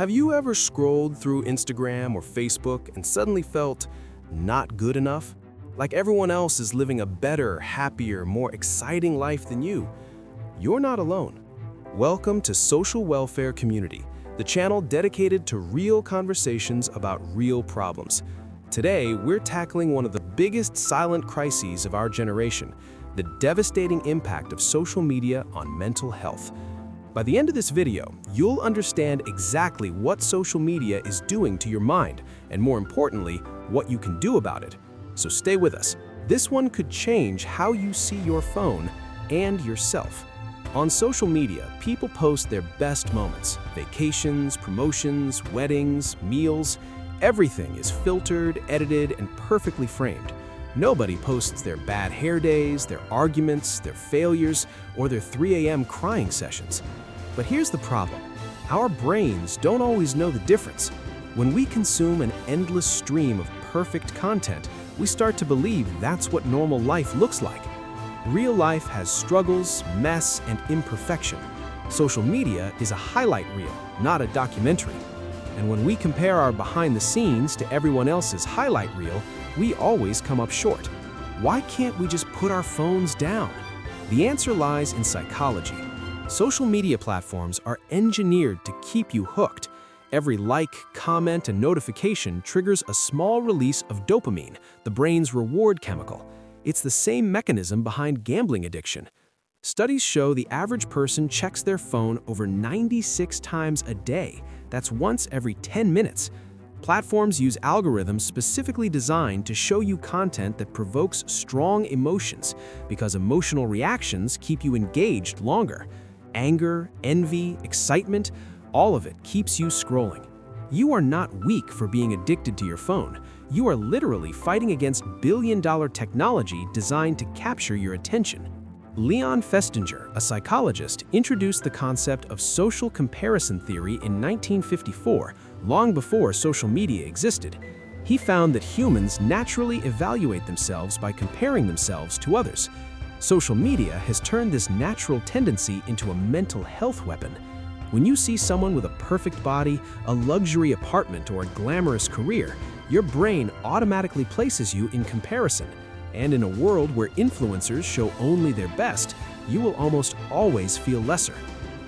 Have you ever scrolled through Instagram or Facebook and suddenly felt not good enough? Like everyone else is living a better, happier, more exciting life than you? You're not alone. Welcome to Social Welfare Community, the channel dedicated to real conversations about real problems. Today, we're tackling one of the biggest silent crises of our generation, the devastating impact of social media on mental health. By the end of this video, you'll understand exactly what social media is doing to your mind, and more importantly, what you can do about it. So stay with us. This one could change how you see your phone and yourself. On social media, people post their best moments, vacations, promotions, weddings, meals. Everything is filtered, edited, and perfectly framed. Nobody posts their bad hair days, their arguments, their failures, or their 3 a.m. crying sessions. But here's the problem. Our brains don't always know the difference. When we consume an endless stream of perfect content, we start to believe that's what normal life looks like. Real life has struggles, mess, and imperfection. Social media is a highlight reel, not a documentary. And when we compare our behind the scenes to everyone else's highlight reel, we always come up short. Why can't we just put our phones down? The answer lies in psychology. Social media platforms are engineered to keep you hooked. Every like, comment, and notification triggers a small release of dopamine, the brain's reward chemical. It's the same mechanism behind gambling addiction. Studies show the average person checks their phone over 96 times a day. That's once every 10 minutes. Platforms use algorithms specifically designed to show you content that provokes strong emotions, because emotional reactions keep you engaged longer. Anger, envy, excitement, all of it keeps you scrolling. You are not weak for being addicted to your phone. You are literally fighting against billion-dollar technology designed to capture your attention. Leon Festinger, a psychologist, introduced the concept of social comparison theory in 1954, long before social media existed. He found that humans naturally evaluate themselves by comparing themselves to others. Social media has turned this natural tendency into a mental health weapon. When you see someone with a perfect body, a luxury apartment, or a glamorous career, your brain automatically places you in comparison. And in a world where influencers show only their best, you will almost always feel lesser.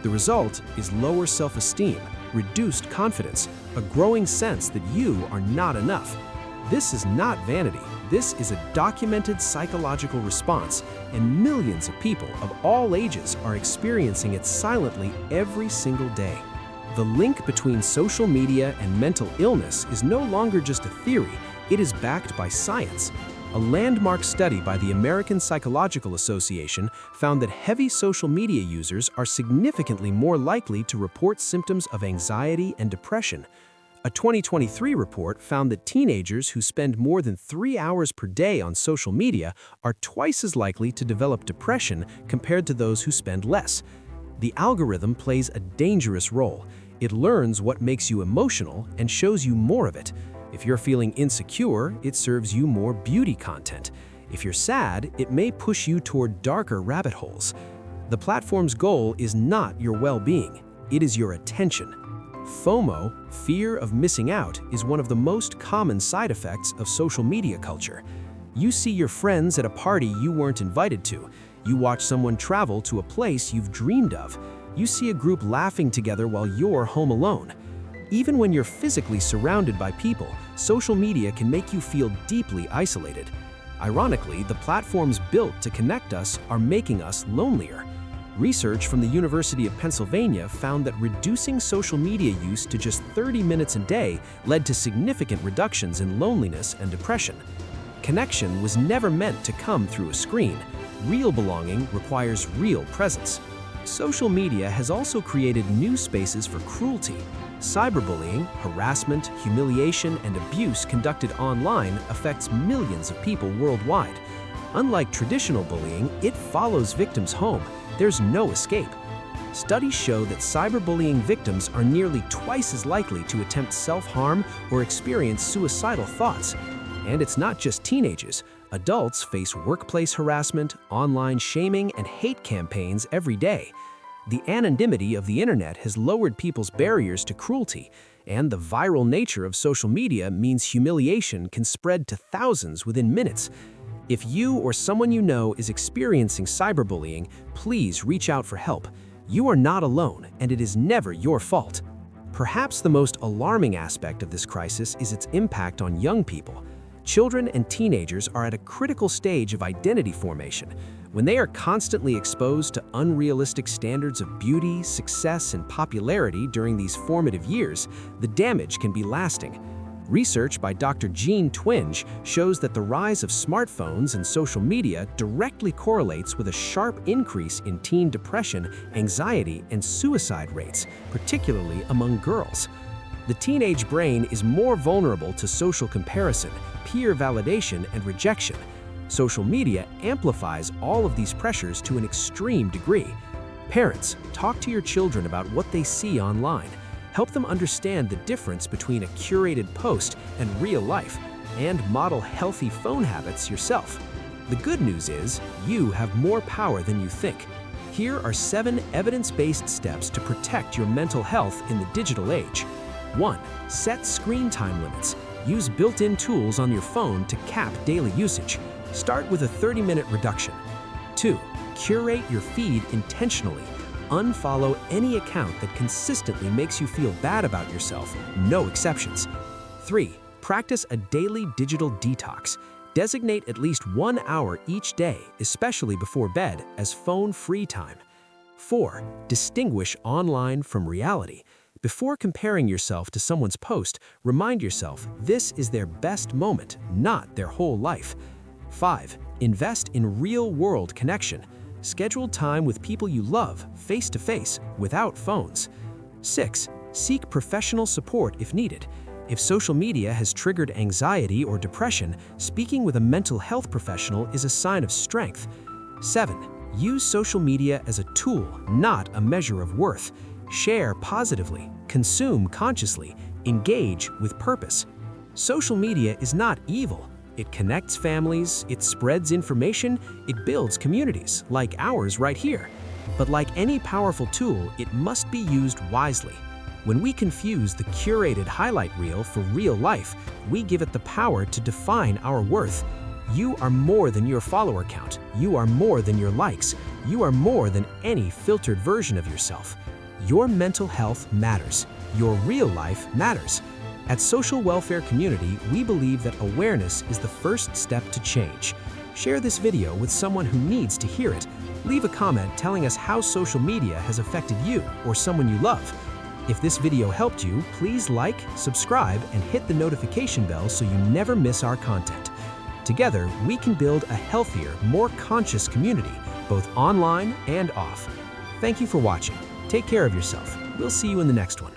The result is lower self-esteem, reduced confidence, a growing sense that you are not enough. This is not vanity. This is a documented psychological response, and millions of people of all ages are experiencing it silently every single day. The link between social media and mental illness is no longer just a theory, it is backed by science. A landmark study by the American Psychological Association found that heavy social media users are significantly more likely to report symptoms of anxiety and depression. A 2023 report found that teenagers who spend more than 3 hours per day on social media are twice as likely to develop depression compared to those who spend less. The algorithm plays a dangerous role. It learns what makes you emotional and shows you more of it. If you're feeling insecure, it serves you more beauty content. If you're sad, it may push you toward darker rabbit holes. The platform's goal is not your well-being, it is your attention. FOMO, fear of missing out, is one of the most common side effects of social media culture. You see your friends at a party you weren't invited to. You watch someone travel to a place you've dreamed of. You see a group laughing together while you're home alone. Even when you're physically surrounded by people, social media can make you feel deeply isolated. Ironically, the platforms built to connect us are making us lonelier. Research from the University of Pennsylvania found that reducing social media use to just 30 minutes a day led to significant reductions in loneliness and depression. Connection was never meant to come through a screen. Real belonging requires real presence. Social media has also created new spaces for cruelty. Cyberbullying, harassment, humiliation, and abuse conducted online affects millions of people worldwide. Unlike traditional bullying, it follows victims home. There's no escape. Studies show that cyberbullying victims are nearly twice as likely to attempt self-harm or experience suicidal thoughts. And it's not just teenagers. Adults face workplace harassment, online shaming, and hate campaigns every day. The anonymity of the internet has lowered people's barriers to cruelty, and the viral nature of social media means humiliation can spread to thousands within minutes. If you or someone you know is experiencing cyberbullying, please reach out for help. You are not alone, and it is never your fault. Perhaps the most alarming aspect of this crisis is its impact on young people. Children and teenagers are at a critical stage of identity formation. When they are constantly exposed to unrealistic standards of beauty, success, and popularity during these formative years, the damage can be lasting. Research by Dr. Jean Twenge shows that the rise of smartphones and social media directly correlates with a sharp increase in teen depression, anxiety, and suicide rates, particularly among girls. The teenage brain is more vulnerable to social comparison, peer validation, and rejection. Social media amplifies all of these pressures to an extreme degree. Parents, talk to your children about what they see online. Help them understand the difference between a curated post and real life, and model healthy phone habits yourself. The good news is, you have more power than you think. Here are 7 evidence-based steps to protect your mental health in the digital age. 1. Set screen time limits. Use built-in tools on your phone to cap daily usage. Start with a 30-minute reduction. 2. Curate your feed intentionally. Unfollow any account that consistently makes you feel bad about yourself, no exceptions. 3. Practice a daily digital detox. Designate at least 1 hour each day, especially before bed, as phone-free time. 4. Distinguish online from reality. Before comparing yourself to someone's post, remind yourself this is their best moment, not their whole life. 5. Invest in real-world connection. Schedule time with people you love, face-to-face, without phones. 6. Seek professional support if needed. If social media has triggered anxiety or depression, speaking with a mental health professional is a sign of strength. 7. Use social media as a tool, not a measure of worth. Share positively, consume consciously, engage with purpose. Social media is not evil. It connects families, it spreads information, it builds communities, like ours right here. But like any powerful tool, it must be used wisely. When we confuse the curated highlight reel for real life, we give it the power to define our worth. You are more than your follower count. You are more than your likes. You are more than any filtered version of yourself. Your mental health matters. Your real life matters. At Social Welfare Community, we believe that awareness is the first step to change. Share this video with someone who needs to hear it. Leave a comment telling us how social media has affected you or someone you love. If this video helped you, please like, subscribe, and hit the notification bell so you never miss our content. Together, we can build a healthier, more conscious community, both online and off. Thank you for watching. Take care of yourself. We'll see you in the next one.